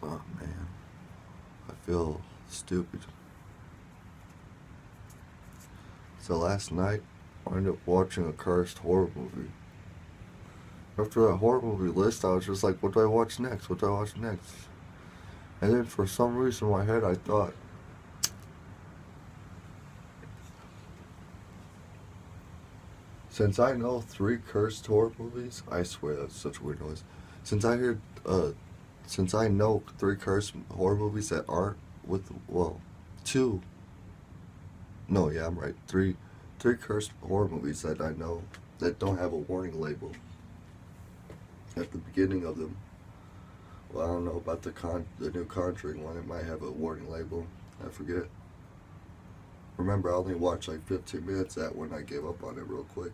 Oh man, I feel stupid. So last night, I ended up watching a cursed horror movie. After that horror movie list, I was just like, what do I watch next? What do I watch next? And then for some reason in my head, I thought, since I know three cursed horror movies, I swear that's such a weird noise. Since I heard, since I know three cursed horror movies that aren't with, well, two, no, yeah, I'm right, three cursed horror movies that I know that don't have a warning label at the beginning of them. Well, I don't know about the new Conjuring one. It might have a warning label. I forget. Remember, I only watched like 15 minutes of that when I gave up on it real quick.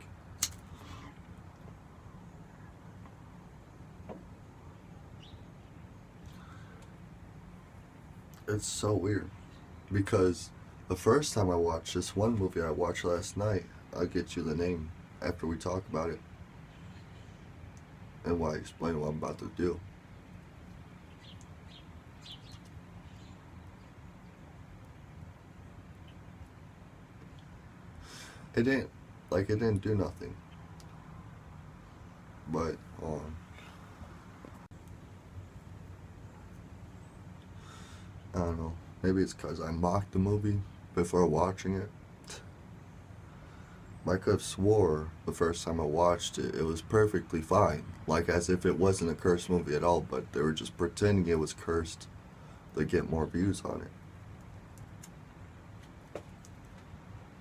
It's so weird because the first time I watched this one movie I watched last night, I'll get you the name after we talk about it and why I explain what I'm about to do. It didn't do nothing. But I don't know. Maybe it's because I mocked the movie before watching it. I could have swore the first time I watched it, it was perfectly fine. Like as if it wasn't a cursed movie at all, but they were just pretending it was cursed to get more views on it.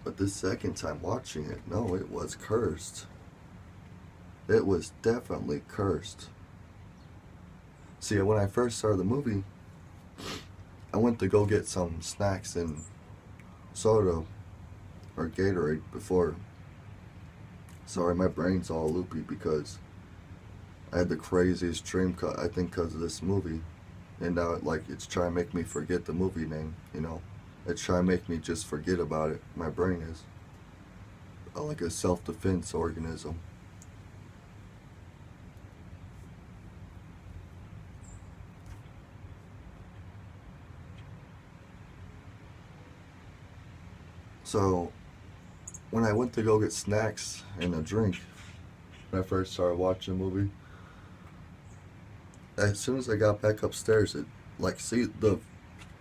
But this second time watching it, no, it was cursed. It was definitely cursed. See, when I first started the movie, I went to go get some snacks and soda or Gatorade before. Sorry, my brain's all loopy because I had the craziest dream cut, I think, because of this movie. And now it's trying to make me forget the movie name, you know? It's trying to make me just forget about it. My brain is like a self-defense organism. So, when I went to go get snacks and a drink, when I first started watching the movie, as soon as I got back upstairs, see,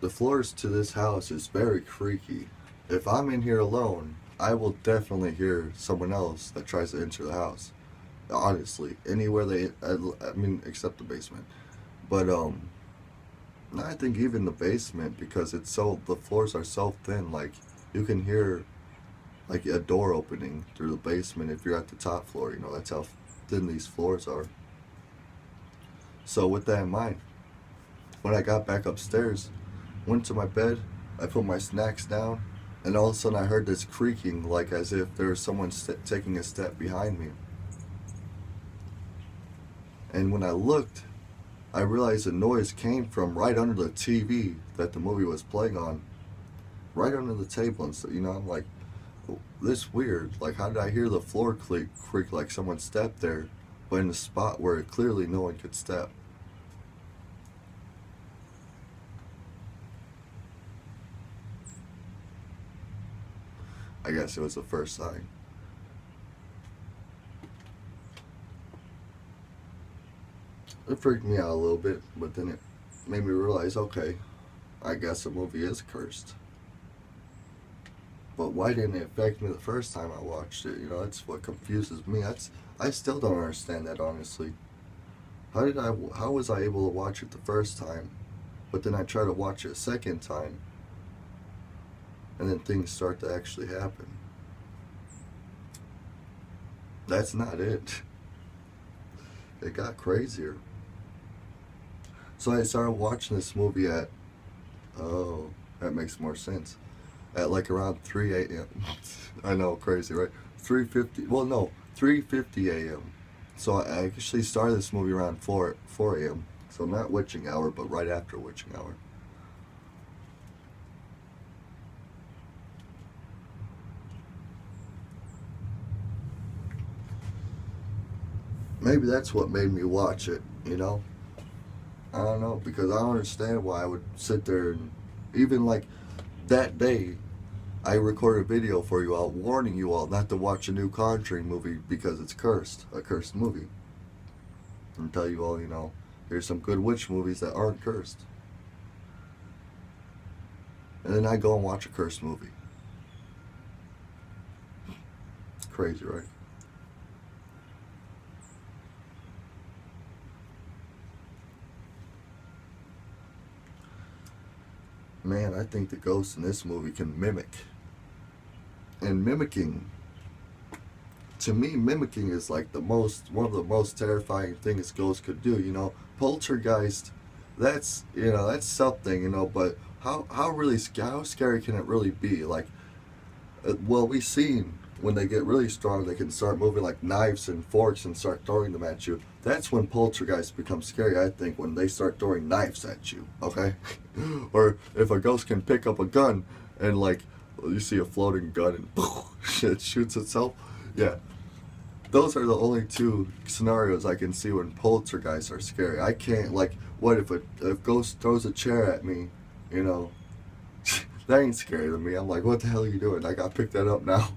the floors to this house is very creaky. If I'm in here alone, I will definitely hear someone else that tries to enter the house. Honestly, anywhere I mean, except the basement. But I think even the basement, because the floors are so thin. Like you can hear like a door opening through the basement if you're at the top floor. You know, that's how thin these floors are. So with that in mind, when I got back upstairs, went to my bed, I put my snacks down, and all of a sudden I heard this creaking, like as if there was someone taking a step behind me. And when I looked, I realized the noise came from right under the TV that the movie was playing on, right under the table. And so, I'm like, this weird. Like, how did I hear the floor creak like someone stepped there, but in a spot where clearly no one could step? I guess it was the first sign. It freaked me out a little bit, but then it made me realize, okay, I guess the movie is cursed. But why didn't it affect me the first time I watched it? That's what confuses me. I still don't understand that, honestly. How was I able to watch it the first time, but then I try to watch it a second time, and then things start to actually happen? That's not it. It got crazier. So I started watching this movie oh, that makes more sense. At like around 3 a.m. I know, crazy, right? 3:50, well, no, 3:50 a.m. So I actually started this movie around 4 a.m. So not witching hour, but right after witching hour. Maybe that's what made me watch it, I don't know, because I don't understand why I would sit there and even like that day I recorded a video for you all warning you all not to watch a new Conjuring movie because it's cursed, a cursed movie. And tell you all, there's some good witch movies that aren't cursed. And then I go and watch a cursed movie. It's crazy, right? Man, I think the ghosts in this movie can mimic. And mimicking, to me, mimicking is like one of the most terrifying things ghosts could do. Poltergeist, that's something, but how scary can it really be? Like, well, we've seen when they get really strong, they can start moving like knives and forks and start throwing them at you. That's when poltergeists become scary, I think, when they start throwing knives at you, okay? Or if a ghost can pick up a gun and, like, you see a floating gun and it shoots itself. Yeah. Those are the only two scenarios I can see when poltergeists are scary. I can't, like, what if a ghost throws a chair at me, that ain't scary to me. I'm like, what the hell are you doing? I gotta pick that up now.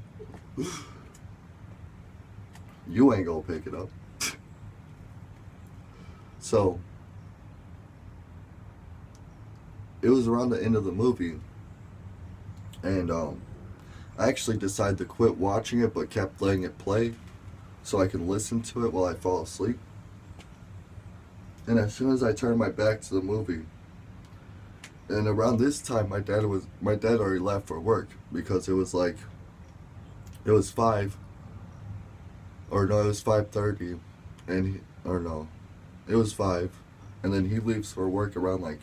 You ain't gonna pick it up. So, it was around the end of the movie, and I actually decided to quit watching it, but kept letting it play so I could listen to it while I fall asleep. And as soon as I turned my back to the movie, and around this time my dad already left for work, because it was 5, or no, it was 5:30, it was 5, and then he leaves for work around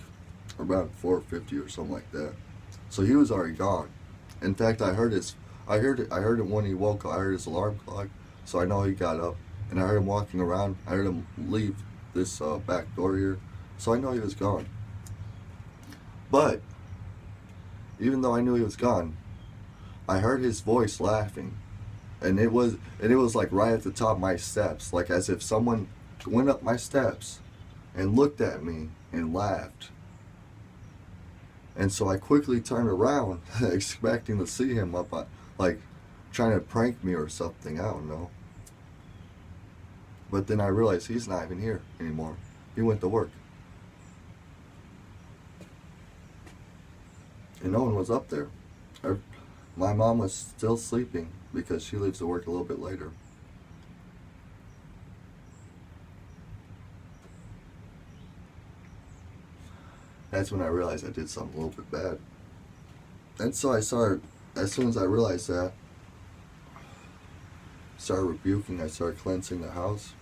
4:50 or something like that. So he was already gone. In fact, I heard him when he woke up. I heard his alarm clock, so I know he got up, and I heard him walking around. I heard him leave this back door here, so I know he was gone. But even though I knew he was gone, I heard his voice laughing, and it was like right at the top of my steps, like as if someone went up my steps and looked at me and laughed. And so I quickly turned around, expecting to see him up, like trying to prank me or something. I don't know. But then I realized he's not even here anymore. He went to work. And no one was up there. My mom was still sleeping because she leaves to work a little bit later. That's when I realized I did something a little bit bad. And so as soon as I realized that, started rebuking, I started cleansing the house.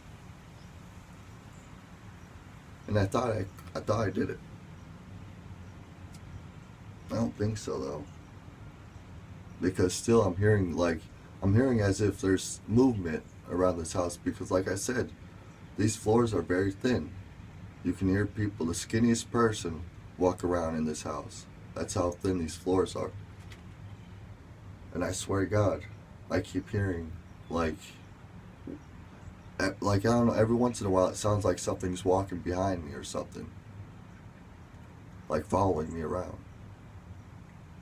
And I thought I did it. I don't think so though. Because still I'm hearing as if there's movement around this house, because like I said, these floors are very thin. You can hear people, the skinniest person, walk around in this house. That's how thin these floors are. And I swear to God, I keep hearing like I don't know, every once in a while it sounds like something's walking behind me or something. Like following me around.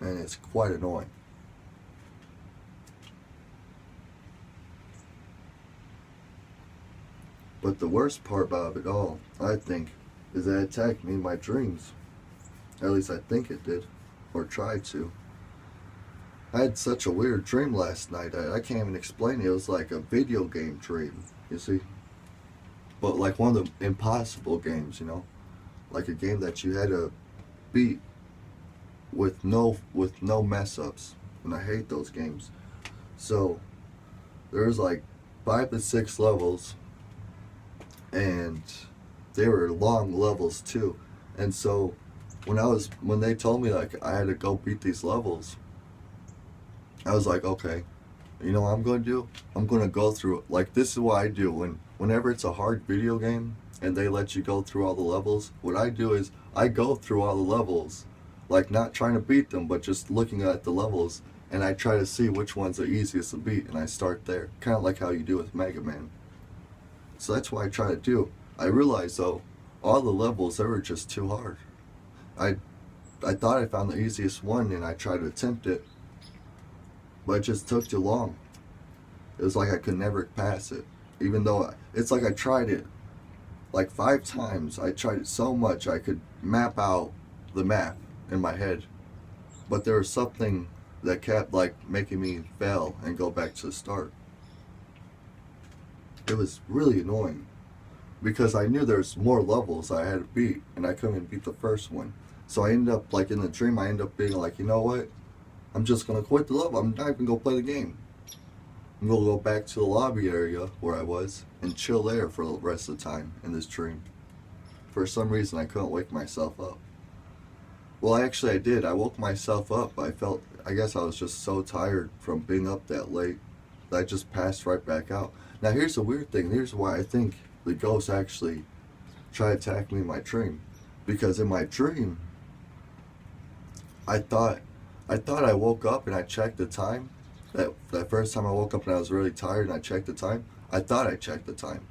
And it's quite annoying. But the worst part about it all, I think, is that it attacked me in my dreams. At least I think it did. Or tried to. I had such a weird dream last night. I can't even explain it. It was like a video game dream, you see? But like one of the impossible games, Like a game that you had to beat with no mess ups. And I hate those games. So there's like 5 to 6 levels, and they were long levels too. And so when they told me like I had to go beat these levels, I was like, okay, you know what I'm going to do? I'm going to go through it. Like, this is what I do whenever it's a hard video game and they let you go through all the levels. What I do is I go through all the levels, like not trying to beat them, but just looking at the levels, and I try to see which one's the easiest to beat, and I start there, kind of like how you do with Mega Man. So that's what I try to do. I realize though, all the levels, they were just too hard. I I thought I found the easiest one and I tried to attempt it, but it just took too long. It was like I could never pass it. Even though it's like I tried it like 5 times. I tried it so much I could map out the map in my head. But there was something that kept like making me fail and go back to the start. It was really annoying because I knew there's more levels I had to beat and I couldn't beat the first one. So I ended up like in the dream I ended up being like, you know what? I'm just gonna quit the level. I'm not even gonna play the game. I'm gonna go back to the lobby area where I was and chill there for the rest of the time in this dream. For some reason I couldn't wake myself up. Well, actually I did. I woke myself up. I guess I was just so tired from being up that late that I just passed right back out. Now here's the weird thing. Here's why I think the ghost actually tried to attack me in my dream. Because in my dream, I thought I woke up and I checked the time. That first time I woke up and I was really tired and I checked the time. I thought I checked the time,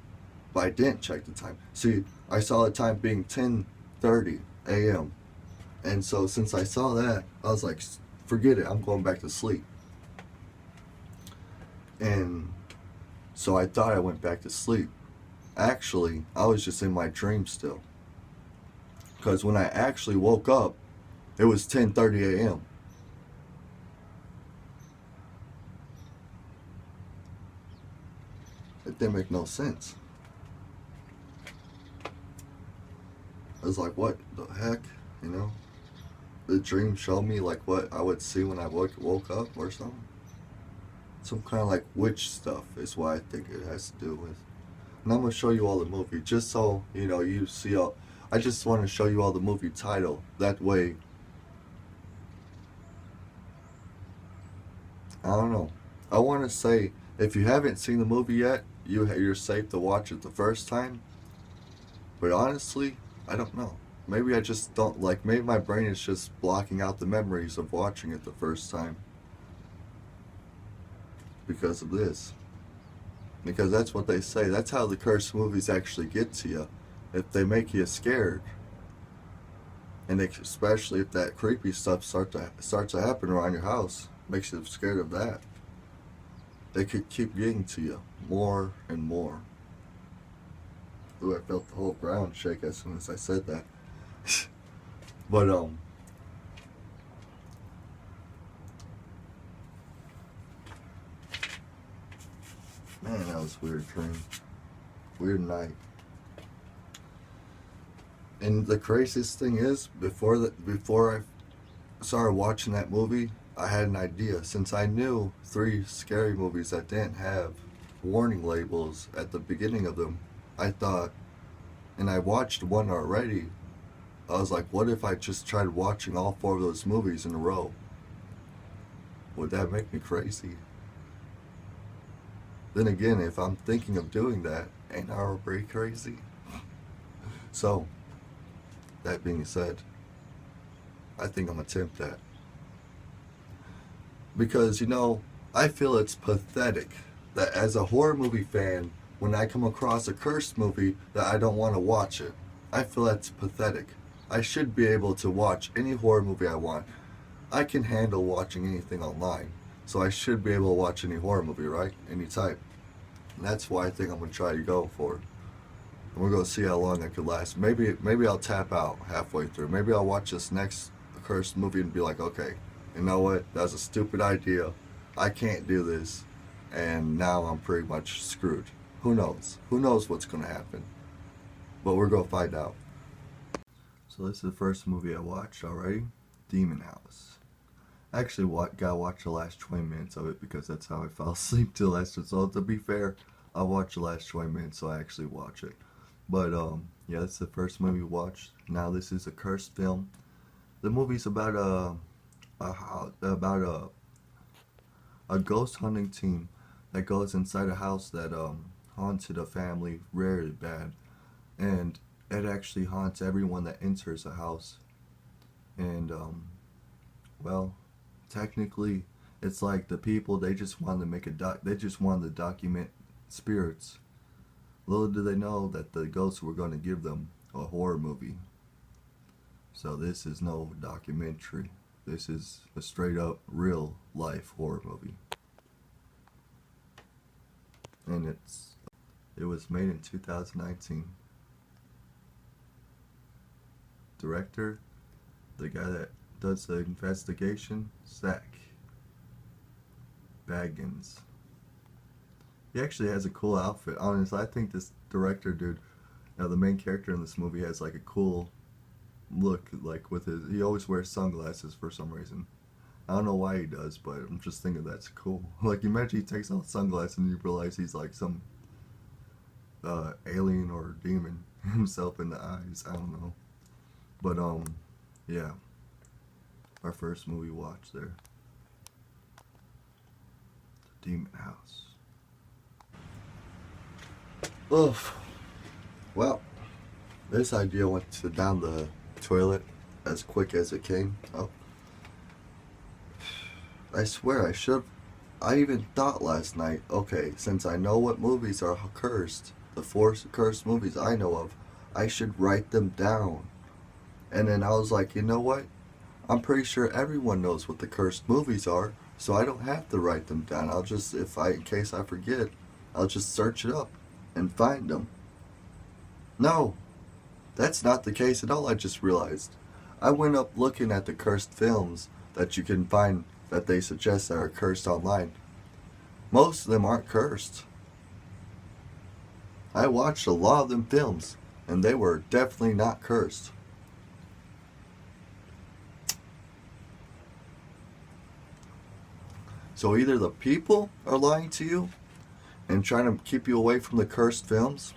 but I didn't check the time. See, I saw the time being 10:30 a.m. And so since I saw that, I was like, forget it, I'm going back to sleep. And so I thought I went back to sleep. Actually, I was just in my dream still. Because when I actually woke up, it was 10:30 a.m. It didn't make no sense. I was like, what the heck, you know? The dream showed me like what I would see when I woke up or something. Some kind of like witch stuff is what I think it has to do with. And I'm going to show you all the movie just so, you know, you see all. I just want to show you all the movie title. That way, I don't know. I want to say, if you haven't seen the movie yet, you're safe to watch it the first time. But honestly, I don't know. Maybe I just don't like. Maybe my brain is just blocking out the memories of watching it the first time because of this. Because that's what they say. That's how the cursed movies actually get to you. If they make you scared, and especially if that creepy stuff starts to happen around your house, makes you scared of that. They could keep getting to you more and more. Ooh, I felt the whole ground shake as soon as I said that. But man, that was a weird dream. Weird night. And the craziest thing is, before I started watching that movie, I had an idea. Since I knew 3 scary movies that didn't have warning labels at the beginning of them, I thought, and I watched one already, I was like, what if I just tried watching all 4 of those movies in a row? Would that make me crazy? Then again, if I'm thinking of doing that, ain't I already crazy? So, that being said, I think I'm gonna attempt that. Because, you know, I feel it's pathetic that as a horror movie fan, when I come across a cursed movie, that I don't want to watch it. I feel that's pathetic. I should be able to watch any horror movie I want. I can handle watching anything online, so I should be able to watch any horror movie, right? Any type. And that's why I think I'm gonna try to go for it. And we're gonna see how long that could last. Maybe I'll tap out halfway through. Maybe I'll watch this next cursed movie and be like, okay, you know what? That's a stupid idea. I can't do this, and now I'm pretty much screwed. Who knows? Who knows what's gonna happen? But we're gonna find out. So this is the first movie I watched already, Demon House. I actually gotta watch the last 20 minutes of it because that's how I fell asleep till last. So to be fair, I watched the last 20 minutes, so I actually watch it. But yeah, that's the first movie we watched. Now this is a cursed film. The movie's about a ghost hunting team that goes inside a house that haunted a family really bad, and it actually haunts everyone that enters the house. And well, technically, it's like the people, they just wanted to make they just wanted to document spirits. Little did they know that the ghosts were going to give them a horror movie. So this is no documentary. This is a straight up real life horror movie. And it was made in 2019. Director, the guy that does the investigation, Zach Baggins. He actually has a cool outfit. Honestly, I think this director dude, now the main character in this movie has like a cool look, like with his, he always wears sunglasses for some reason. I don't know why he does, but I'm just thinking that's cool. Like imagine he takes off sunglasses and you realize he's like some alien or demon himself in the eyes. I don't know. But yeah. Our first movie watch there. The Demon House. Oof. Well, this idea went down the toilet as quick as it came. Oh. I swear I even thought last night, okay, since I know what movies are cursed, the 4 cursed movies I know of, I should write them down. And then I was like, you know what? I'm pretty sure everyone knows what the cursed movies are, so I don't have to write them down. I'll just, in case I forget, I'll just search it up and find them. No, that's not the case at all. I just realized. I went up looking at the cursed films that you can find that they suggest that are cursed online. Most of them aren't cursed. I watched a lot of them films, and they were definitely not cursed. So either the people are lying to you and trying to keep you away from the cursed films,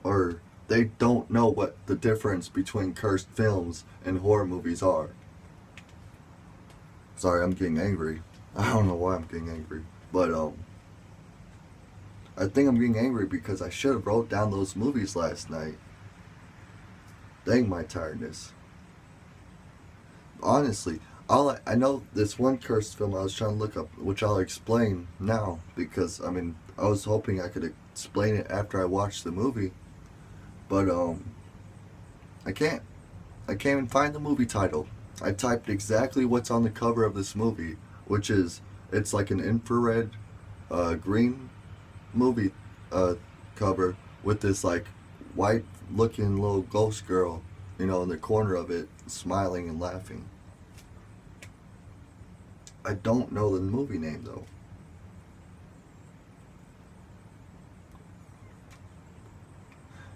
or they don't know what the difference between cursed films and horror movies are. Sorry, I'm getting angry. I don't know why I'm getting angry. But I think I'm getting angry because I should have wrote down those movies last night. Dang my tiredness. Honestly, I know this one cursed film I was trying to look up, which I'll explain now, because I was hoping I could explain it after I watched the movie, but I can't even find the movie title. I typed exactly what's on the cover of this movie, which is, it's like an infrared green movie cover with this like white looking little ghost girl, in the corner of it, smiling and laughing. I don't know the movie name though.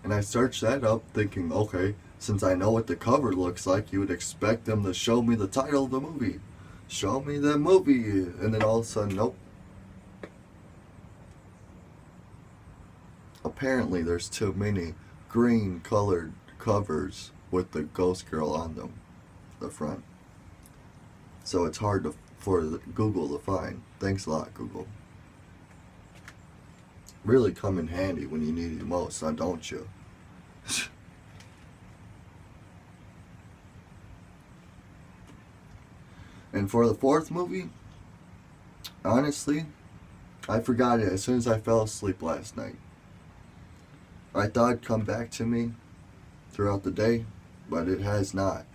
And I searched that up thinking, okay, since I know what the cover looks like, you would expect them to show me the title of the movie. Show me the movie. And then all of a sudden, nope. Apparently there's too many green colored covers with the ghost girl on them, the front. So it's hard for Google to find. Thanks a lot, Google. Really come in handy when you need it most, huh, don't you? And for the 4th movie, honestly, I forgot it as soon as I fell asleep last night. I thought it'd come back to me throughout the day, but it has not.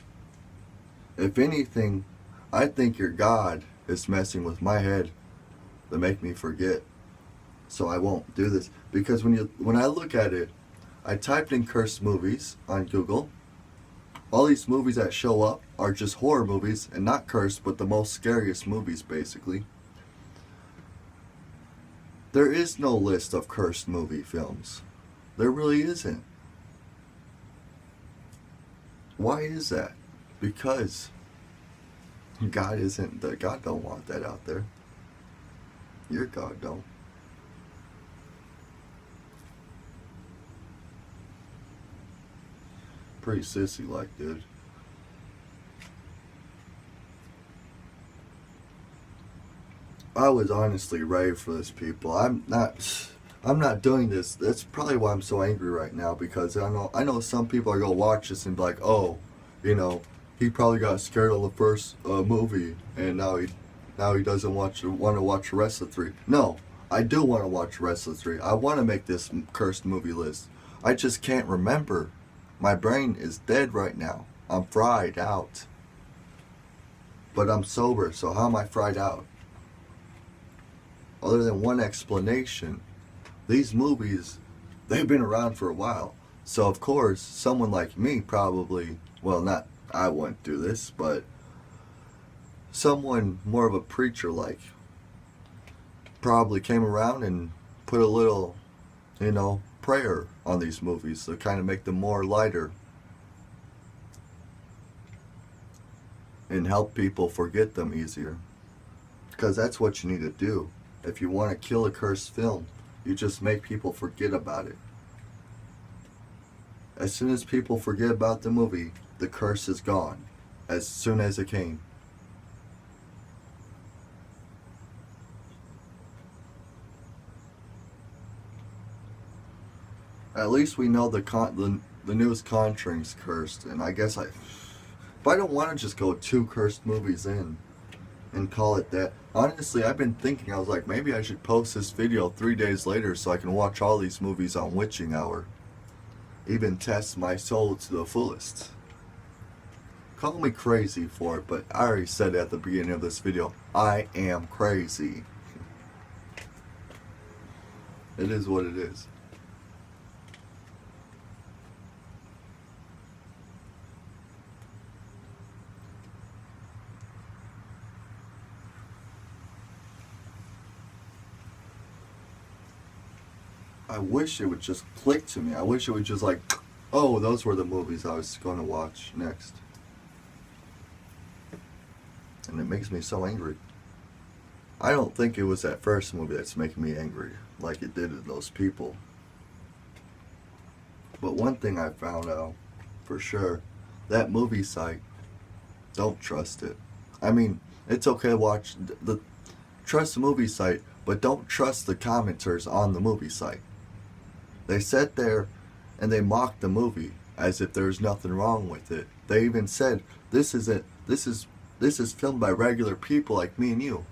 If anything, I think your God is messing with my head to make me forget. So I won't do this. Because when I look at it, I typed in cursed movies on Google. All these movies that show up are just horror movies, and not cursed, but the most scariest movies, basically. There is no list of cursed movie films. There really isn't. Why is that? Because God don't want that out there. Your God don't. Pretty sissy like, dude. I was honestly ready for this, people. I'm not doing this. That's probably why I'm so angry right now, because I know some people are gonna watch this and be like, oh, he probably got scared on the first movie, and now he doesn't want to watch the rest of the 3. No, I do want to watch the rest of the 3. I want to make this cursed movie list. I just can't remember. My brain is dead right now. I'm fried out. But I'm sober, so how am I fried out? Other than one explanation, these movies, they've been around for a while. So of course, someone like me probably, well, not, I wouldn't do this, but someone more of a preacher like probably came around and put a little, prayer on these movies to kind of make them more lighter and help people forget them easier. Because that's what you need to do. If you want to kill a cursed film, you just make people forget about it. As soon as people forget about the movie, the curse is gone. As soon as it came. At least we know the newest Conjuring's cursed, and I guess but I don't want to just go 2 cursed movies in and call it that. Honestly, I've been thinking, I was like, maybe I should post this video 3 days later so I can watch all these movies on witching hour. Even test my soul to the fullest. Call me crazy for it, but I already said at the beginning of this video, I am crazy. It is what it is. I wish it would just click to me. I wish it would just like, oh, those were the movies I was going to watch next. And it makes me so angry. I don't think it was that first movie that's making me angry, like it did to those people. But one thing I found out, for sure, that movie site, don't trust it. I mean, it's okay to watch, trust the movie site, but don't trust the commenters on the movie site. They sat there and they mocked the movie as if there's nothing wrong with it. They even said, this is filmed by regular people like me and you.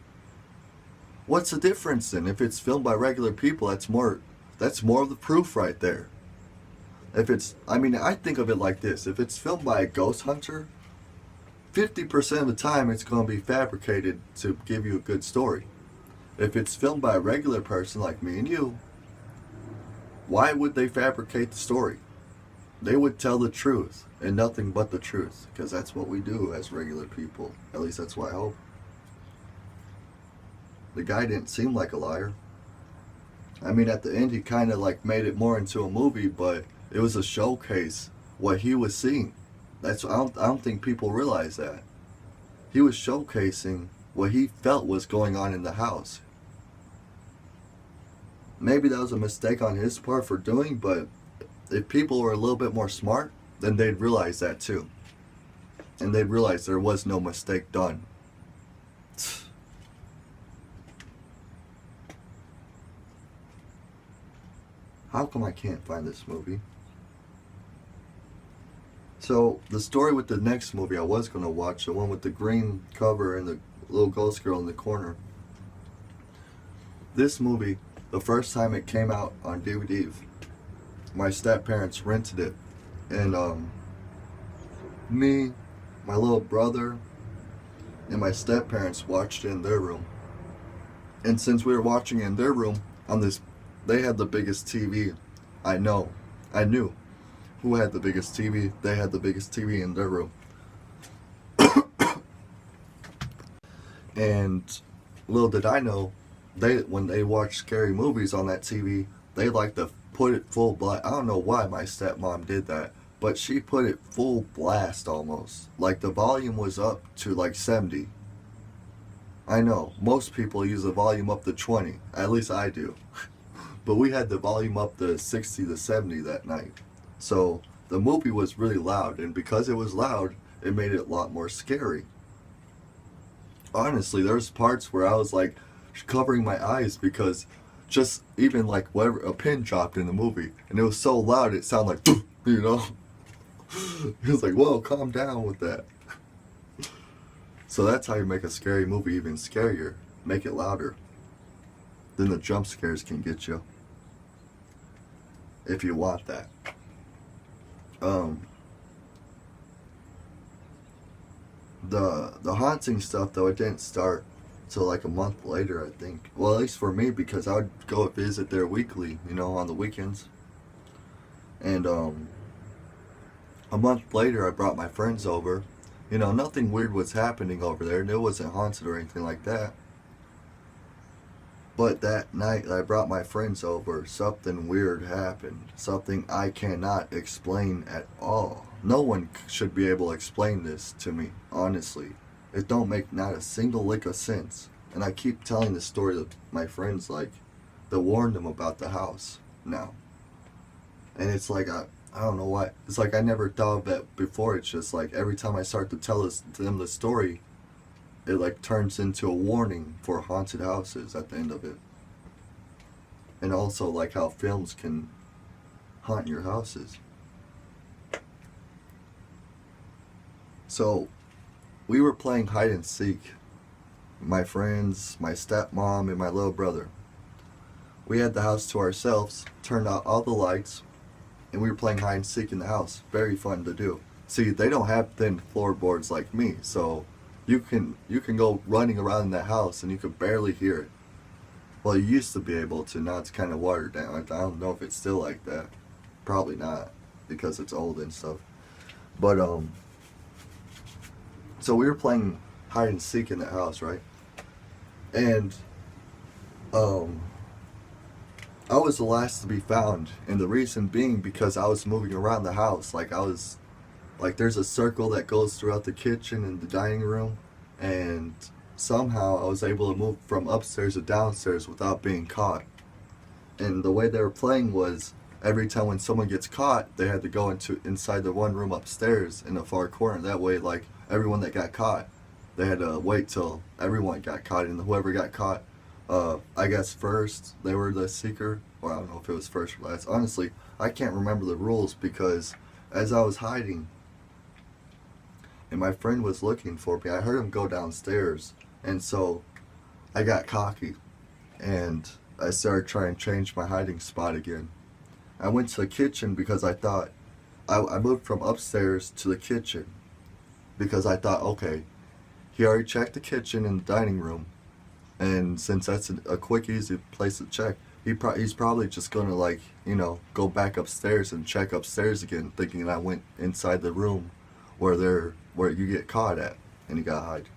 What's the difference then? If it's filmed by regular people, that's more of the proof right there. I think of it like this. If it's filmed by a ghost hunter, 50% of the time it's going to be fabricated to give you a good story. If it's filmed by a regular person like me and you, why would they fabricate the story? They would tell the truth and nothing but the truth, because that's what we do as regular people. At least that's what I hope. The guy didn't seem like a liar. I mean, at the end he kind of like made it more into a movie, but it was a showcase what he was seeing. I don't think people realize that. He was showcasing what he felt was going on in the house. Maybe that was a mistake on his part for doing, but if people were a little bit more smart, then they'd realize that too. And they'd realize there was no mistake done. How come I can't find this movie? So, the story with the next movie I was going to watch, the one with the green cover and the little ghost girl in the corner. This movie, the first time it came out on DVD, my step-parents rented it. And me, my little brother, and my step-parents watched it in their room. And since we were watching it in their room, they had the biggest TV. I knew who had the biggest TV. They had the biggest TV in their room. And little did I know, when they watch scary movies on that TV, they like to put it full blast. I don't know why my stepmom did that, but she put it full blast almost. Like the volume was up to like 70. I know, most people use the volume up to 20. At least I do. But we had the volume up to 60 to 70 that night. So the movie was really loud, and because it was loud, it made it a lot more scary. Honestly, there's parts where I was like covering my eyes because just even like whatever, a pin dropped in the movie, and it was so loud it sounded like, you know? He was like, whoa, calm down with that. So that's how you make a scary movie even scarier. Make it louder. Then the jump scares can get you. If you want that. Um, the haunting stuff though, it didn't start till like a month later, I think. Well, at least for me, because I would go visit there weekly, on the weekends. And a month later, I brought my friends over. Nothing weird was happening over there. It wasn't haunted or anything like that. But that night that I brought my friends over, something weird happened. Something I cannot explain at all. No one should be able to explain this to me, honestly. It don't make not a single lick of sense. And I keep telling the story to my friends, like, to warn them about the house now. And it's like, I don't know why. It's like I never thought of that before. It's just like every time I start to tell them the story, it like turns into a warning for haunted houses at the end of it. And also like how films can haunt your houses. So we were playing hide and seek. My friends, my stepmom, and my little brother. We had the house to ourselves, turned out all the lights, and we were playing hide and seek in the house. Very fun to do. See, they don't have thin floorboards like me, so you can go running around in that house and you could barely hear it. Well, you used to be able to. Now it's kind of watered down. I don't know if it's still like that. Probably not, because it's old and stuff. But so we were playing hide and seek in the house, right? And I was the last to be found, and the reason being because I was moving around the house. Like there's a circle that goes throughout the kitchen and the dining room, and somehow I was able to move from upstairs to downstairs without being caught. And the way they were playing was every time when someone gets caught, they had to go inside the one room upstairs in the far corner. That way, like everyone that got caught, they had to wait till everyone got caught, and whoever got caught, I guess first, they were the seeker. Or I don't know if it was first or last. Honestly, I can't remember the rules because as I was hiding and my friend was looking for me, I heard him go downstairs. And so I got cocky and I started trying to change my hiding spot again. I went to the kitchen because I thought, I moved from upstairs to the kitchen because I thought, okay, he already checked the kitchen and the dining room. And since that's a quick, easy place to check, he's probably just gonna go back upstairs and check upstairs again, thinking I went inside the room where you get caught at and you got hide.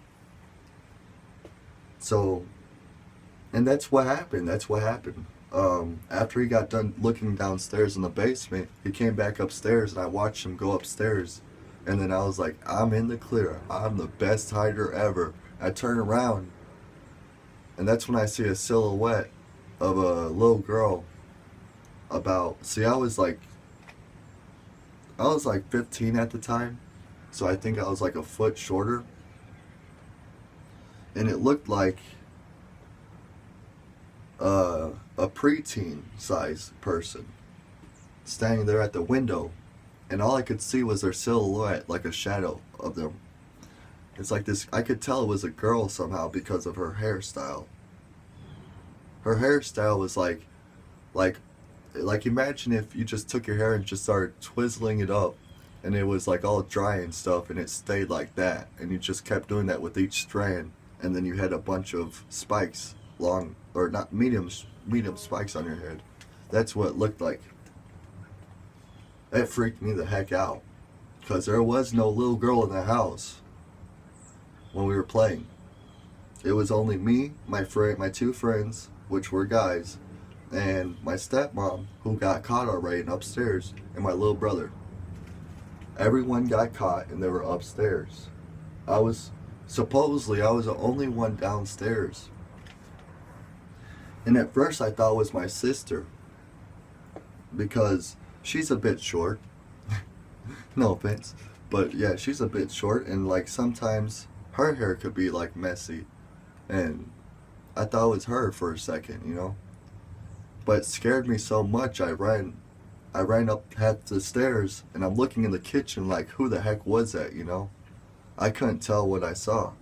So, and that's what happened. After he got done looking downstairs in the basement, he came back upstairs and I watched him go upstairs. And then I was like, I'm in the clear. I'm the best hider ever. I turn around and that's when I see a silhouette of a little girl I was like 15 at the time, so I think I was like a foot shorter, and it looked like a preteen sized person standing there at the window, and all I could see was their silhouette, like a shadow of them. It's like this, I could tell it was a girl somehow because of her hairstyle. Her hairstyle was like imagine if you just took your hair and just started twizzling it up and it was like all dry and stuff and it stayed like that and you just kept doing that with each strand and then you had a bunch of spikes, long or not medium spikes on your head. That's what it looked like. That freaked me the heck out because there was no little girl in the house when we were playing. It was only me, my two friends, which were guys, and my stepmom, who got caught already and upstairs, and my little brother. Everyone got caught and they were upstairs. Supposedly I was the only one downstairs. And at first I thought it was my sister because she's a bit short. No offense. But yeah, she's a bit short and like sometimes her hair could be like messy. And I thought it was her for a second, But it scared me so much I ran up half the stairs and I'm looking in the kitchen like who the heck was that, I couldn't tell what I saw.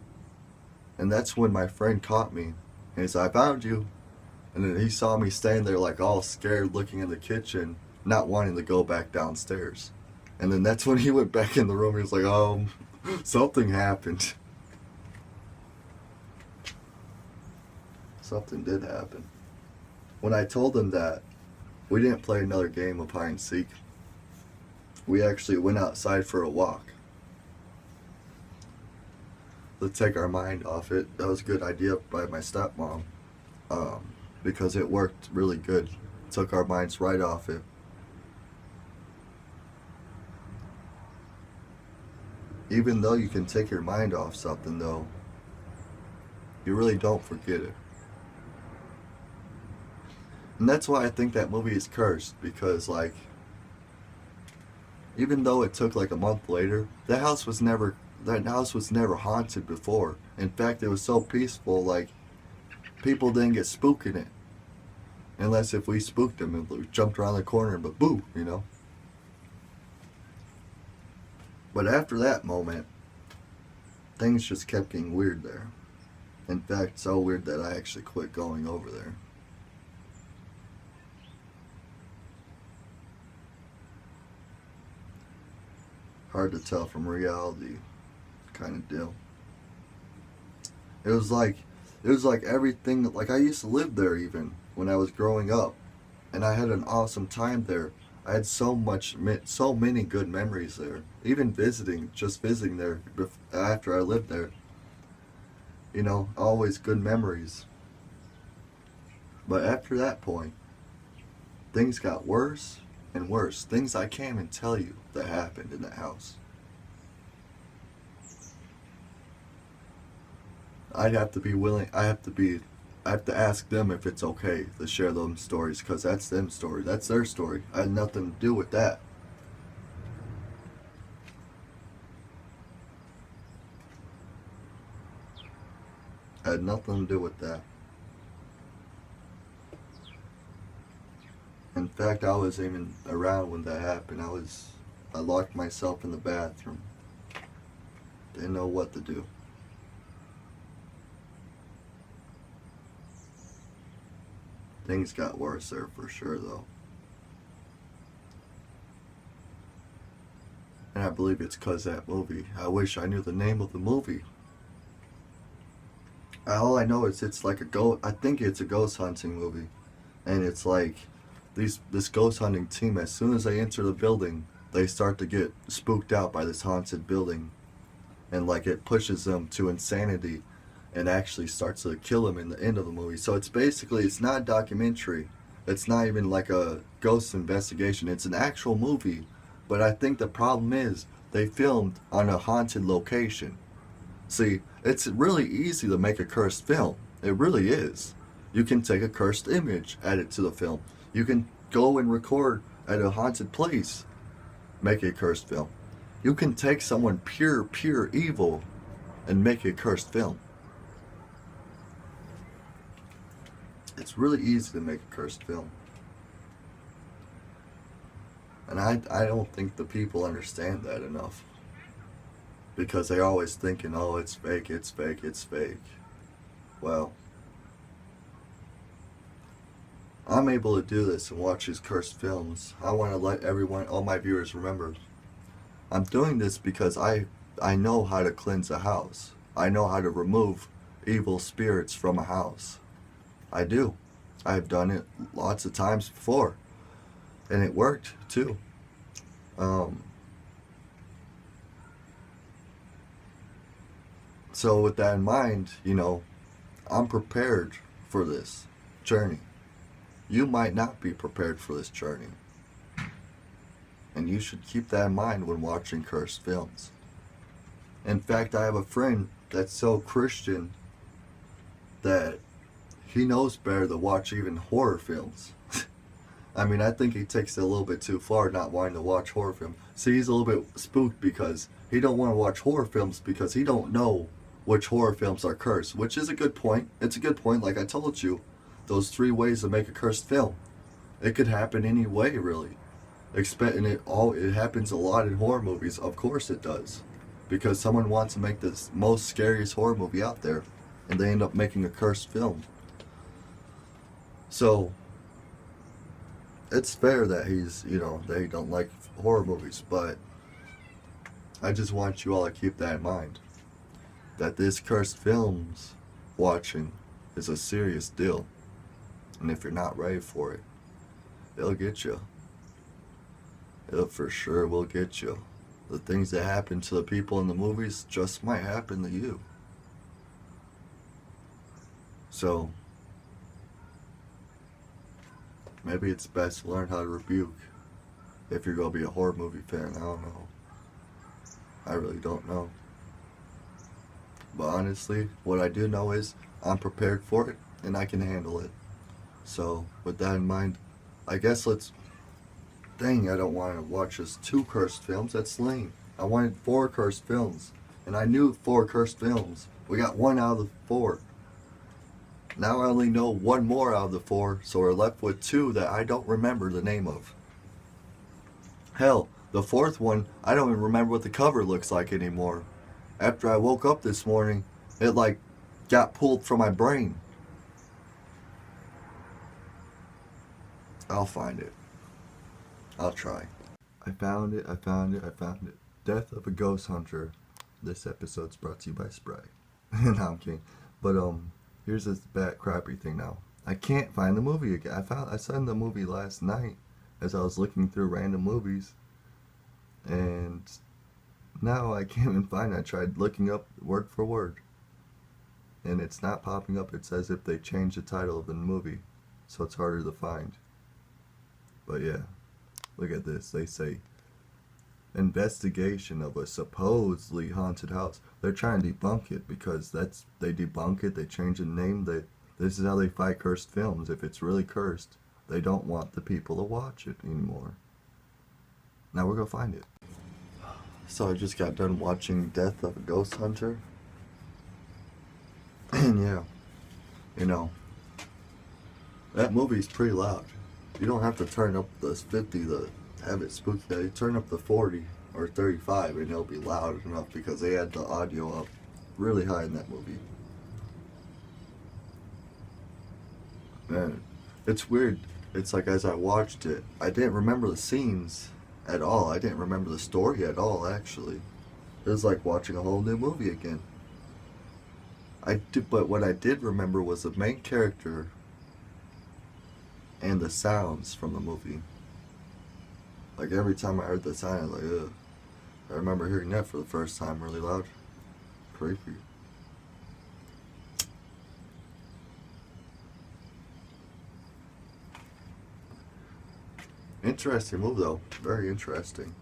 And that's when my friend caught me and he said, I found you. And then he saw me standing there like all scared looking in the kitchen, not wanting to go back downstairs. And then that's when he went back in the room. He was like, something happened. Something did happen. When I told him that, we didn't play another game of hide and seek. We actually went outside for a walk to take our mind off it. That was a good idea by my stepmom, because it worked really good. Took our minds right off it. Even though you can take your mind off something, though, you really don't forget it. And that's why I think that movie is cursed, because, like, even though it took like a month later, that house was never haunted before. In fact, it was so peaceful, like, people didn't get spooked in it. Unless if we spooked them and we jumped around the corner, but boo, you know. But after that moment, things just kept getting weird there. In fact, so weird that I actually quit going over there. Hard to tell from reality kind of deal. It was like everything, like I used to live there even when I was growing up, and I had an awesome time there. I had so many good memories there. Even just visiting there after I lived there. You know, always good memories. But after that point, things got worse and worse. Things I can't even tell you that happened in that house. I have to ask them if it's okay to share those stories, because that's them story. That's their story. I had nothing to do with that. I had nothing to do with that. In fact, I wasn't even around when that happened. I locked myself in the bathroom. Didn't know what to do. Things got worse there for sure, though. And I believe it's because that movie. I wish I knew the name of the movie. All I know is it's like I think it's a ghost hunting movie. And it's like this ghost hunting team, as soon as they enter the building, they start to get spooked out by this haunted building. And like it pushes them to insanity and actually starts to kill them in the end of the movie. So it's not a documentary. It's not even like a ghost investigation. It's an actual movie. But I think the problem is they filmed on a haunted location. See, it's really easy to make a cursed film. It really is. You can take a cursed image, add it to the film. You can go and record at a haunted place, make a cursed film. You can take someone pure evil and make a cursed film. It's really easy to make a cursed film. And I don't think the people understand that enough. Because they're always thinking, oh, it's fake, it's fake, it's fake. Well, I'm able to do this and watch these cursed films. I want to let all my viewers remember, I'm doing this because I know how to cleanse a house. I know how to remove evil spirits from a house. I do. I've done it lots of times before. And it worked, too. So with that in mind, you know, I'm prepared for this journey. You might not be prepared for this journey. And you should keep that in mind when watching cursed films. In fact, I have a friend that's so Christian that he knows better to watch even horror films. I mean, I think he takes it a little bit too far not wanting to watch horror films. See, he's a little bit spooked because he don't want to watch horror films because he don't know which horror films are cursed, which is a good point. It's a good point, like I told you. Those 3 ways to make a cursed film. It could happen any way, really. And it happens a lot in horror movies. Of course it does. Because someone wants to make this most scariest horror movie out there, and they end up making a cursed film. So, it's fair that that he don't like horror movies, but I just want you all to keep that in mind. That this cursed films watching is a serious deal. And if you're not ready for it, it'll get you. It for sure will get you. The things that happen to the people in the movies just might happen to you. So, maybe it's best to learn how to rebuke if you're going to be a horror movie fan. I don't know. I really don't know. But honestly, what I do know is I'm prepared for it and I can handle it. So, with that in mind, I guess let's... Dang, I don't want to watch just 2 cursed films. That's lame. I wanted 4 cursed films. And I knew 4 cursed films. We got 1 out of the 4. Now I only know 1 more out of the 4, so we're left with 2 that I don't remember the name of. Hell, the 4th one, I don't even remember what the cover looks like anymore. After I woke up this morning, it got pulled from my brain. I'll find it. I'll try. I found it. Death of a Ghost Hunter. This episode's brought to you by Spray. No, I'm kidding. But, here's this bad crappy thing now. I can't find the movie again. I saw the movie last night as I was looking through random movies. And now I can't even find it. I tried looking up word for word. And it's not popping up. It's as if they changed the title of the movie. So it's harder to find. But yeah. Look at this. They say investigation of a supposedly haunted house. They're trying to debunk it because they debunk it, they change the name. This is how they fight cursed films. If it's really cursed, they don't want the people to watch it anymore. Now we're gonna find it. So I just got done watching Death of a Ghost Hunter. And yeah, that movie's pretty loud. You don't have to turn up the 50 to have it spooky. You turn up the 40 or 35 and it'll be loud enough because they had the audio up really high in that movie. Man, it's weird. It's like as I watched it, I didn't remember the scenes at all. I didn't remember the story at all, actually. It was like watching a whole new movie again. But what I did remember was the main character and the sounds from the movie. Like every time I heard the sound, I was like, ugh. I remember hearing that for the first time really loud. Creepy. Interesting movie though. Very interesting.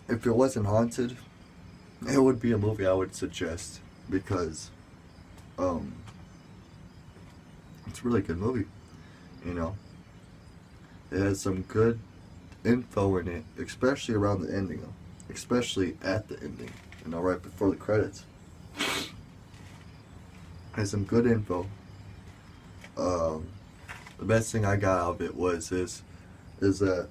If it wasn't haunted, it would be a movie I would suggest because it's a really good movie. It has some good info in it, especially around the ending, especially at the ending, right before the credits. It has some good info. The best thing I got out of it is that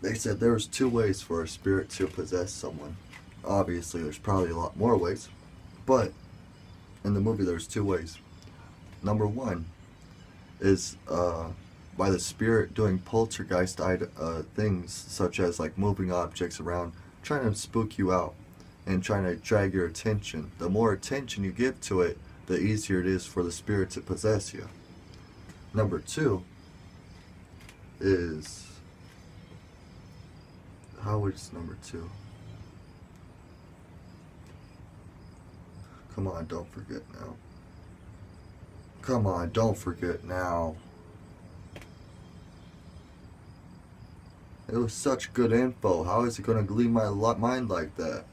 they said there was 2 ways for a spirit to possess someone. Obviously, there's probably a lot more ways, but in the movie there's 2 ways. Number 1 is by the spirit doing poltergeist things, such as like moving objects around, trying to spook you out and trying to drag your attention. The more attention you give to it, the easier it is for the spirit to possess you. Number 2 is... How is number 2? Come on, don't forget now. Come on, don't forget now. It was such good info. How is it going to leave my mind like that?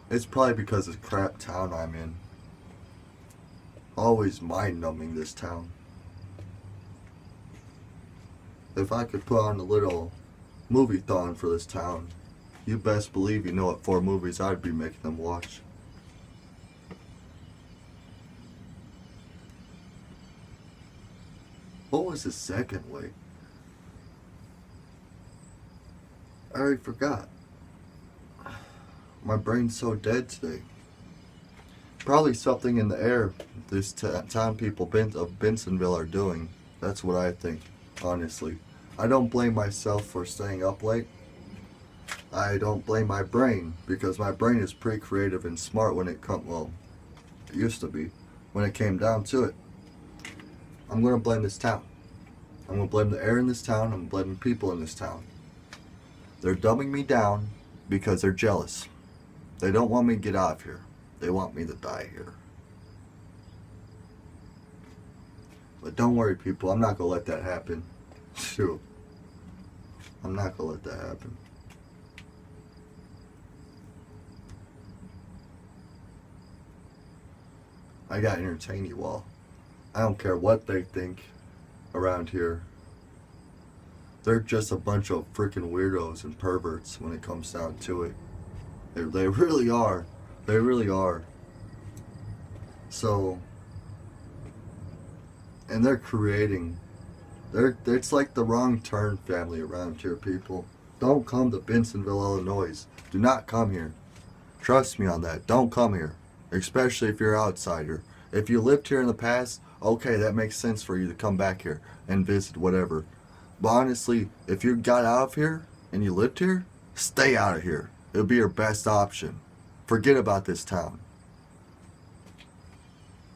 It's probably because of the crap town I'm in. Always mind-numbing, this town. If I could put on a little movie-thon for this town, you best believe you know what 4 movies I'd be making them watch. What was the second way? I already forgot. My brain's so dead today. Probably something in the air this town people of Bensonville are doing. That's what I think, honestly. I don't blame myself for staying up late. I don't blame my brain because my brain is pretty creative and smart when it comes, well, it used to be, when it came down to it. I'm going to blame this town. I'm going to blame the air in this town. I'm blaming people in this town. They're dumbing me down because they're jealous. They don't want me to get out of here. They want me to die here. But don't worry, people. I'm not going to let that happen. Shoot. I'm not going to let that happen. I got to entertain you all. I don't care what they think around here. They're just a bunch of freaking weirdos and perverts when it comes down to it. They really are. They really are. So, and they're creating, it's like the wrong turn family around here, people. Don't come to Bensenville, Illinois. Do not come here. Trust me on that. Don't come here. Especially if you're an outsider. If you lived here in the past, okay, that makes sense for you to come back here and visit whatever. But honestly, if you got out of here and you lived here, stay out of here. It'll be your best option. Forget about this town.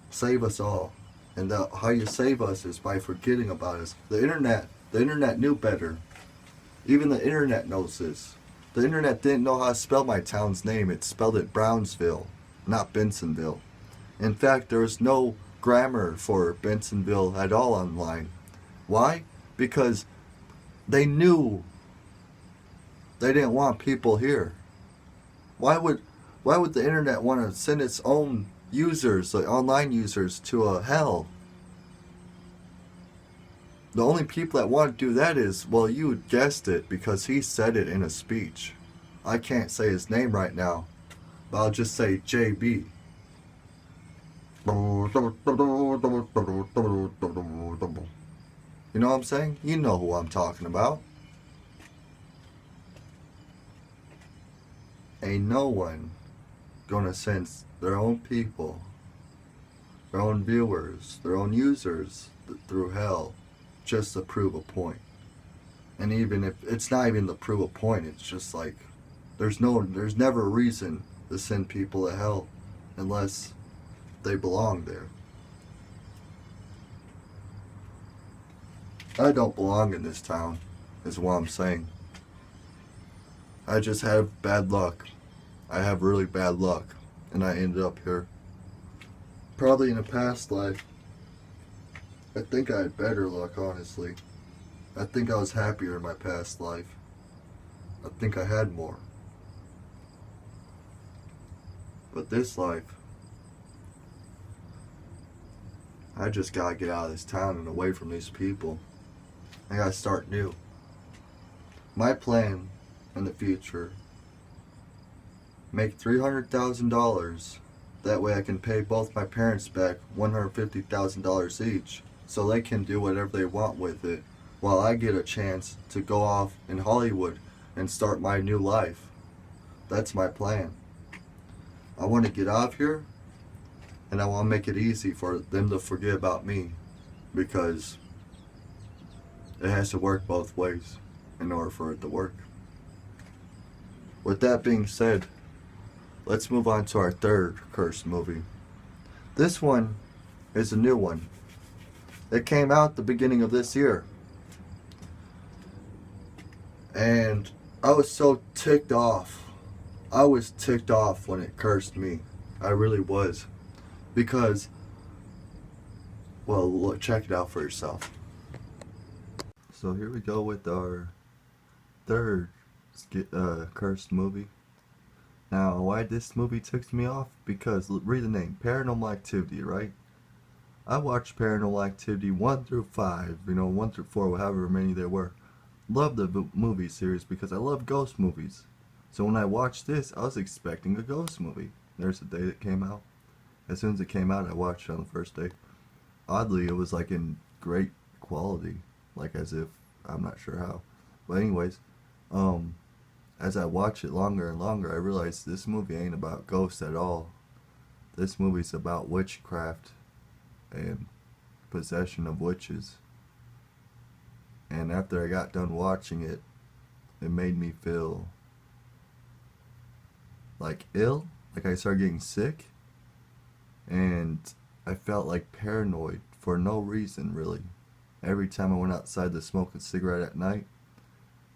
Save us all. And how you save us is by forgetting about us. The internet knew better. Even the internet knows this. The internet didn't know how to spell my town's name. It spelled it Brownsville, not Bensenville. In fact, there was no grammar for Bensenville at all online. Why? Because they knew they didn't want people here. Why would the internet want to send its own users, like online users, to a hell? The only people that want to do that is, well, you guessed it, because he said it in a speech. I can't say his name right now, but I'll just say JB. You know what I'm saying? You know who I'm talking about. Ain't no one gonna send their own people, their own viewers, their own users through hell just to prove a point. And even if it's not even to prove a point, it's just like there's never a reason to send people to hell unless they belong there. I don't belong in this town, is what I'm saying. I just have bad luck. I have really bad luck, and I ended up here. Probably in a past life, I think I had better luck, honestly. I think I was happier in my past life. I think I had more. But this life, I just gotta get out of this town and away from these people. I gotta start new. My plan in the future, make $300,000. That way I can pay both my parents back $150,000 each, so they can do whatever they want with it, while I get a chance to go off in Hollywood and start my new life. That's my plan. I want to get out of here, and I want to make it easy for them to forget about me, because it has to work both ways in order for it to work. With that being said, let's move on to our third cursed movie. This one is a new one. It came out the beginning of this year. And I was so ticked off. I was ticked off when it cursed me. I really was. Because, well, look, check it out for yourself. So here we go with our third cursed movie. Now, why this movie ticked me off? Because, read the name, Paranormal Activity, right? I watched Paranormal Activity 1 through 5, 1 through 4, however many there were. Love the movie series because I love ghost movies. So when I watched this, I was expecting a ghost movie. There's the day that came out. As soon as it came out, I watched it on the first day. Oddly, it was like in great quality, like as if, I'm not sure how. But anyways, as I watch it longer and longer, I realized this movie ain't about ghosts at all. This movie's about witchcraft and possession of witches. And after I got done watching it, it made me feel like ill, like I started getting sick, and I felt like paranoid for no reason really. Every time I went outside to smoke a cigarette at night,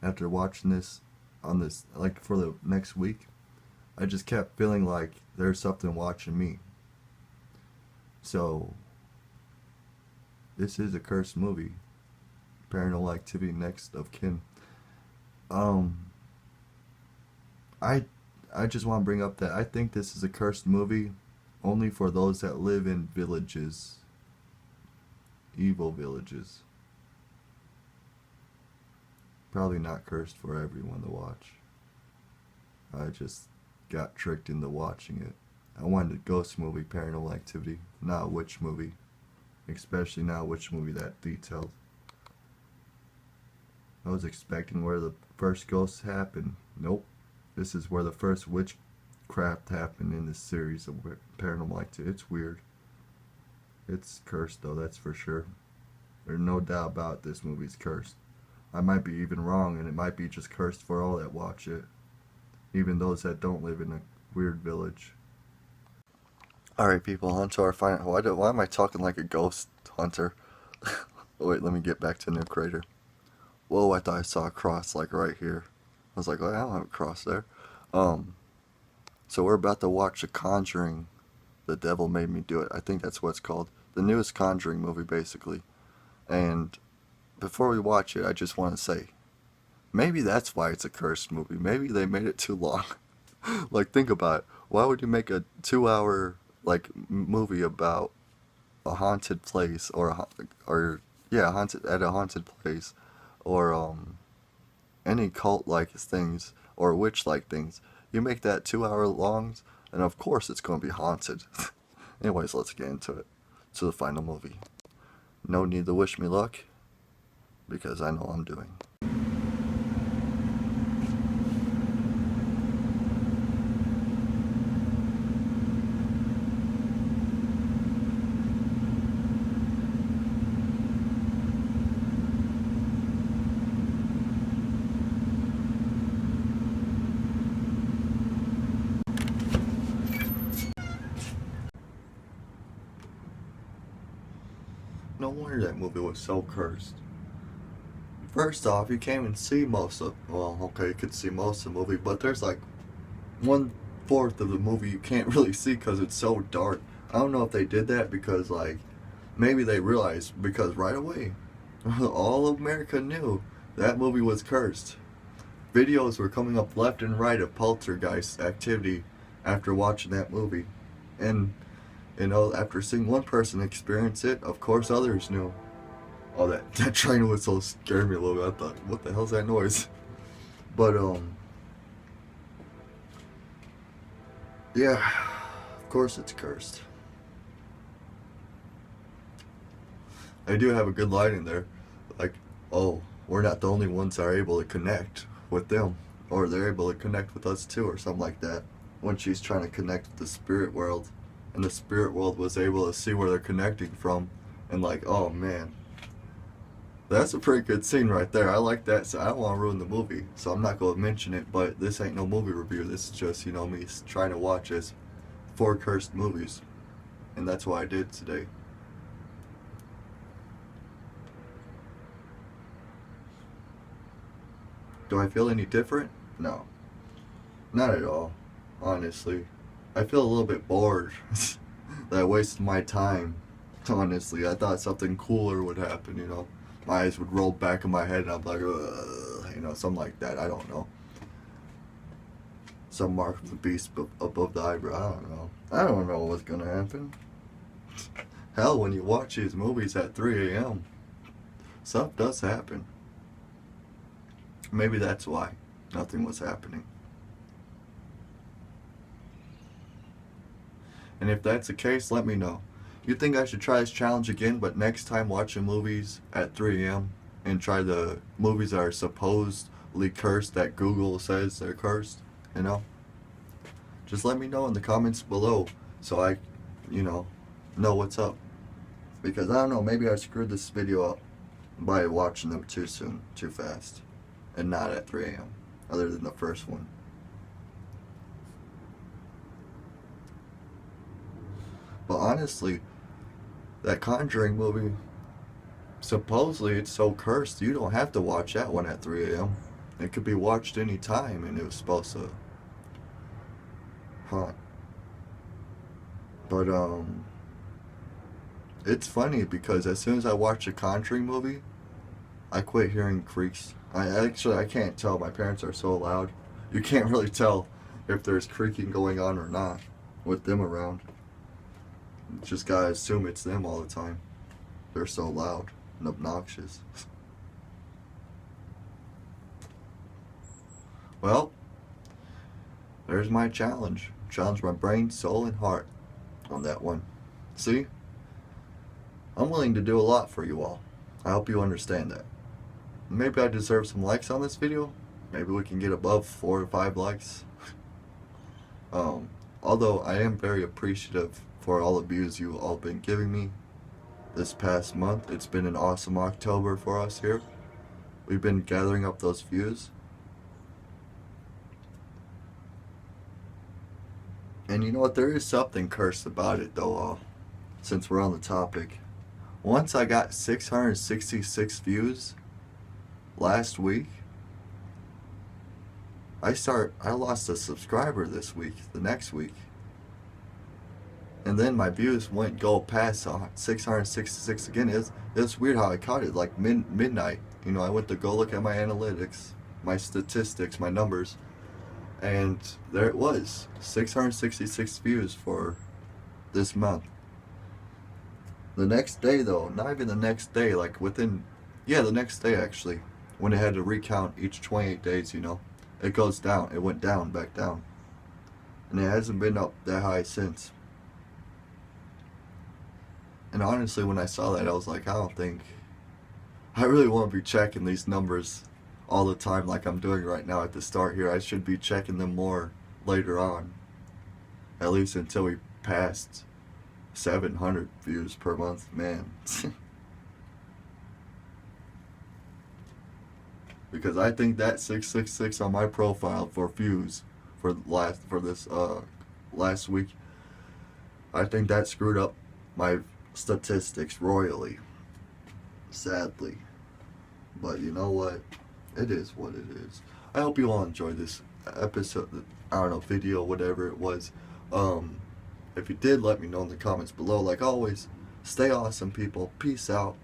after watching this on this, like for the next week, I just kept feeling like there's something watching me. So, this is a cursed movie. Paranormal Activity Next of Kin. Um, I I just want to bring up that I think this is a cursed movie only for those that live in villages. Evil villages. Probably not cursed for everyone to watch. I just got tricked into watching it. I wanted a ghost movie, Paranormal Activity, not a witch movie. Especially not a witch movie that detailed. I was expecting where the first ghosts happened. Nope. This is where the first witchcraft happened in this series of Paranormal Activity. It's weird. It's cursed though, that's for sure. There's no doubt about it, this movie's cursed. I might be even wrong, and it might be just cursed for all that watch it. Even those that don't live in a weird village. Alright people, on to our final... Why am I talking like a ghost hunter? Wait, let me get back to New Crater. Whoa, I thought I saw a cross like right here. I was like, well, I don't have a cross there. So we're about to watch The Conjuring. The Devil Made Me Do It. I think that's what it's called. The newest Conjuring movie, basically. And before we watch it, I just want to say, maybe that's why it's a cursed movie. Maybe they made it too long. Like, think about it. Why would you make a 2-hour like movie about a haunted place haunted at a haunted place, or any cult-like things or witch-like things? You make that 2-hour long, and of course it's going to be haunted. Anyways, let's get into it. To the final movie. No need to wish me luck, because I know what I'm doing. No wonder that movie was so cursed. First off, you can't even see most of... Well, okay, you could see most of the movie, but there's like 1/4 of the movie you can't really see because it's so dark. I don't know if they did that because, like, maybe they realized, because right away, all of America knew that movie was cursed. Videos were coming up left and right of poltergeist activity after watching that movie. And, you know, after seeing one person experience it, of course others knew. Oh, that train whistle scared me a little bit. I thought, what the hell's that noise? But, yeah, of course it's cursed. They do have a good line in there. Like, oh, we're not the only ones that are able to connect with them. Or they're able to connect with us too, or something like that. When she's trying to connect with the spirit world. And the spirit world was able to see where they're connecting from. And like, oh man. That's a pretty good scene right there. I like that. So I don't want to ruin the movie, so I'm not going to mention it. But this ain't no movie review. This is just, you know, me trying to watch as 4 cursed movies. And that's what I did today. Do I feel any different? No. Not at all. Honestly. I feel a little bit bored. That I wasted my time. Honestly. I thought something cooler would happen, you know. My eyes would roll back in my head and I'm like, ugh, you know, something like that. I don't know. Some mark of the beast above the eyebrow. I don't know what's gonna happen. Hell, when you watch these movies at 3 a.m., stuff does happen. Maybe that's why nothing was happening. And if that's the case, let me know. You think I should try this challenge again, but next time watching movies at 3 a.m. and try the movies that are supposedly cursed that Google says they're cursed, you know? Just let me know in the comments below so I, you know what's up. Because I don't know, maybe I screwed this video up. by watching them too soon, too fast, and not at 3 a.m. other than the first one. But honestly, that Conjuring movie, supposedly it's so cursed, you don't have to watch that one at 3 a.m. It could be watched any time, and it was supposed to haunt. But, it's funny because as soon as I watch a Conjuring movie, I quit hearing creaks. I can't tell. My parents are so loud. You can't really tell if there's creaking going on or not with them around. Just gotta assume it's them all the time. They're so loud and obnoxious. Well, there's my challenge. Challenge my brain, soul, and heart on that one. See? I'm willing to do a lot for you all. I hope you understand that. Maybe I deserve some likes on this video. Maybe we can get above 4 or 5 likes. Although I am very appreciative for all the views you all been giving me this past month. It's been an awesome October for us here. We've been gathering up those views. And you know what? There is something cursed about it though, since we're on the topic. Once I got 666 views last week, I lost a subscriber this week, the next week. And then my views go past 666 again. It's weird how I caught it, like midnight. You know, I went to go look at my analytics, my statistics, my numbers, and there it was, 666 views for this month. The next day though, not even the next day, like the next day actually, when it had to recount each 28 days, you know, it goes down. It went down, back down. And it hasn't been up that high since. And honestly, when I saw that, I was like, I really want to be checking these numbers all the time like I'm doing right now at the start here. I should be checking them more later on. At least until we passed 700 views per month, man. Because I think that 666 on my profile for views for this last week, I think that screwed up my statistics royally, sadly. But you know what? It is what it is. I hope you all enjoyed this episode, I don't know, video, whatever it was. If you did, let me know in the comments below. Like always, stay awesome, people. Peace out.